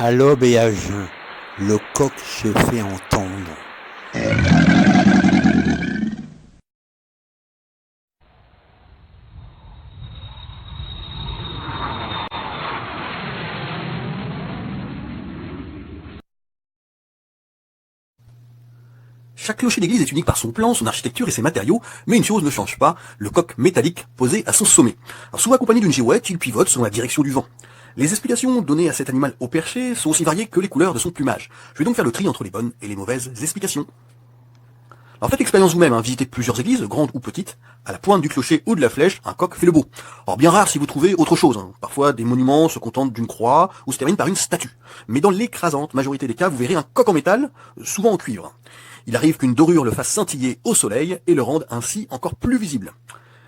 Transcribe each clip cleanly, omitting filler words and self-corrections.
À l'aube et à jeun, le coq se fait entendre. Chaque clocher d'église est unique par son plan, son architecture et ses matériaux, mais une chose ne change pas, le coq métallique posé à son sommet. Alors, souvent accompagné d'une girouette, il pivote selon la direction du vent. Les explications données à cet animal au perché sont aussi variées que les couleurs de son plumage. Je vais donc faire le tri entre les bonnes et les mauvaises explications. Alors faites l'expérience vous-même, visitez plusieurs églises, grandes ou petites, à la pointe du clocher ou de la flèche, un coq fait le beau. Or bien rare si vous trouvez autre chose, Parfois des monuments se contentent d'une croix ou se terminent par une statue. Mais dans l'écrasante majorité des cas, vous verrez un coq en métal, souvent en cuivre. Il arrive qu'une dorure le fasse scintiller au soleil et le rende ainsi encore plus visible.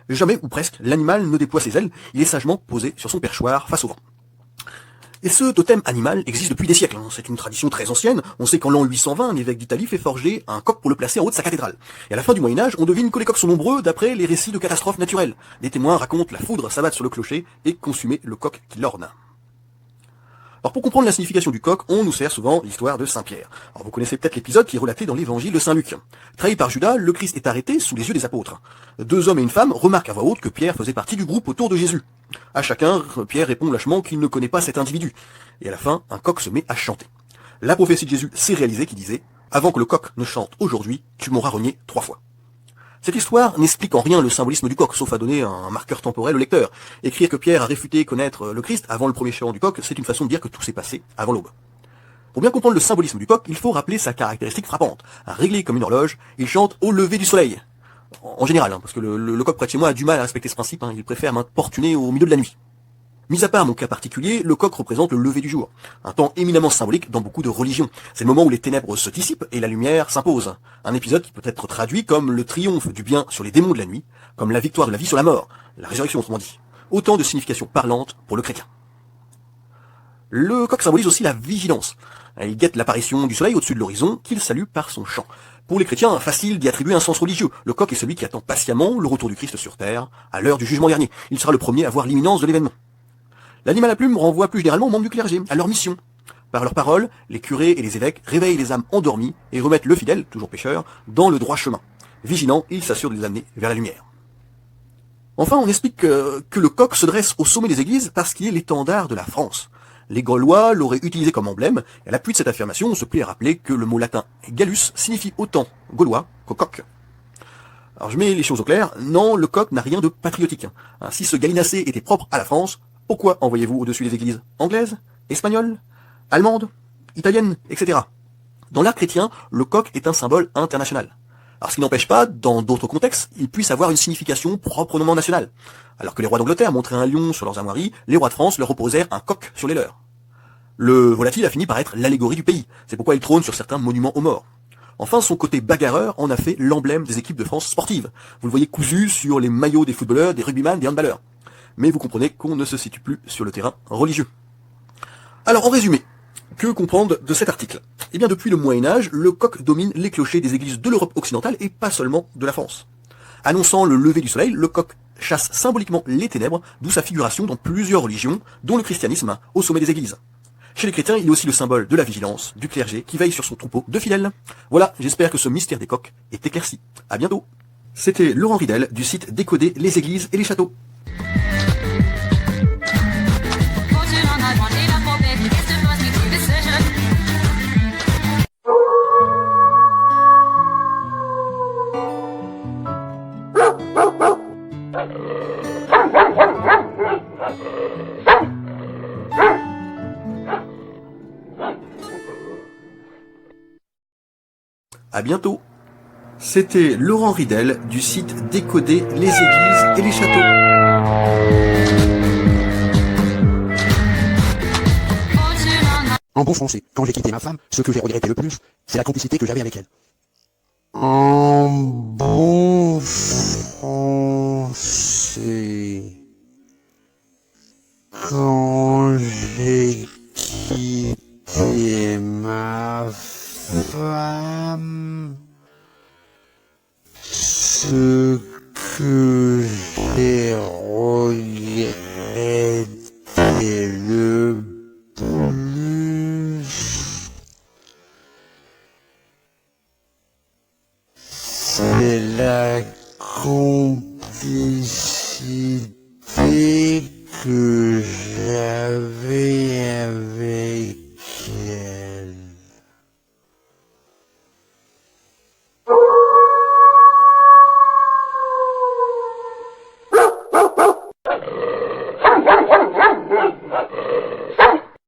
Jamais ou presque, l'animal ne déploie ses ailes, il est sagement posé sur son perchoir face au vent. Et ce totem animal existe depuis des siècles, c'est une tradition très ancienne. On sait qu'en l'an 820, un évêque d'Italie fait forger un coq pour le placer en haut de sa cathédrale. Et à la fin du Moyen-Âge, on devine que les coqs sont nombreux d'après les récits de catastrophes naturelles. Des témoins racontent la foudre s'abattre sur le clocher et consumer le coq qui l'orne. Alors pour comprendre la signification du coq, on nous sert souvent l'histoire de Saint Pierre. Alors vous connaissez peut-être l'épisode qui est relaté dans l'évangile de Saint Luc. Trahi par Judas, le Christ est arrêté sous les yeux des apôtres. Deux hommes et une femme remarquent à voix haute que Pierre faisait partie du groupe autour de Jésus. À chacun, Pierre répond lâchement qu'il ne connaît pas cet individu. Et à la fin, un coq se met à chanter. La prophétie de Jésus s'est réalisée qui disait « Avant que le coq ne chante aujourd'hui, tu m'auras renié 3 fois ». Cette histoire n'explique en rien le symbolisme du coq, sauf à donner un marqueur temporel au lecteur. Écrire que Pierre a réfuté connaître le Christ avant le premier chant du coq, c'est une façon de dire que tout s'est passé avant l'aube. Pour bien comprendre le symbolisme du coq, il faut rappeler sa caractéristique frappante. Réglé comme une horloge, il chante au lever du soleil. En général, parce que le coq près de chez moi a du mal à respecter ce principe, il préfère m'importuner au milieu de la nuit. Mis à part mon cas particulier, le coq représente le lever du jour, un temps éminemment symbolique dans beaucoup de religions. C'est le moment où les ténèbres se dissipent et la lumière s'impose. Un épisode qui peut être traduit comme le triomphe du bien sur les démons de la nuit, comme la victoire de la vie sur la mort, la résurrection autrement dit. Autant de significations parlantes pour le chrétien. Le coq symbolise aussi la vigilance. Il guette l'apparition du soleil au-dessus de l'horizon, qu'il salue par son chant. Pour les chrétiens, facile d'y attribuer un sens religieux. Le coq est celui qui attend patiemment le retour du Christ sur terre, à l'heure du jugement dernier. Il sera le premier à voir l'imminence de l'événement. L'animal à plume renvoie plus généralement aux membres du clergé, à leur mission. Par leurs paroles, les curés et les évêques réveillent les âmes endormies et remettent le fidèle, toujours pécheur, dans le droit chemin. Vigilant, ils s'assurent de les amener vers la lumière. Enfin, on explique que le coq se dresse au sommet des églises parce qu'il est l'étendard de la France. Les Gaulois l'auraient utilisé comme emblème, et à l'appui de cette affirmation, on se plaît à rappeler que le mot latin gallus signifie autant gaulois que coq. Alors je mets les choses au clair, non, le coq n'a rien de patriotique. Si ce gallinacé était propre à la France, pourquoi envoyez-vous au-dessus des églises anglaises, espagnoles, allemandes, italiennes, etc. Dans l'art chrétien, le coq est un symbole international. Alors ce qui n'empêche pas, dans d'autres contextes, il puisse avoir une signification proprement nationale. Alors que les rois d'Angleterre montraient un lion sur leurs armoiries, les rois de France leur opposèrent un coq sur les leurs. Le volatile a fini par être l'allégorie du pays, c'est pourquoi il trône sur certains monuments aux morts. Enfin, son côté bagarreur en a fait l'emblème des équipes de France sportives. Vous le voyez cousu sur les maillots des footballeurs, des rugbyman, des handballeurs. Mais vous comprenez qu'on ne se situe plus sur le terrain religieux. Alors en résumé, que comprendre de cet article? Eh bien depuis le Moyen-Âge, le coq domine les clochers des églises de l'Europe occidentale et pas seulement de la France. Annonçant le lever du soleil, le coq chasse symboliquement les ténèbres, d'où sa figuration dans plusieurs religions, dont le christianisme, au sommet des églises. Chez les chrétiens, il est aussi le symbole de la vigilance, du clergé qui veille sur son troupeau de fidèles. Voilà, j'espère que ce mystère des coqs est éclairci. À bientôt. C'était Laurent Ridel du site Décoder les églises et les châteaux. À bientôt. C'était Laurent Ridel du site Décoder les églises et les châteaux. En bon français, quand j'ai quitté ma femme, ce que j'ai regretté le plus, c'est la complicité que j'avais avec elle. En bon français, quand j'ai quitté ma femme, ce que j'ai regretté le plus, la complicité.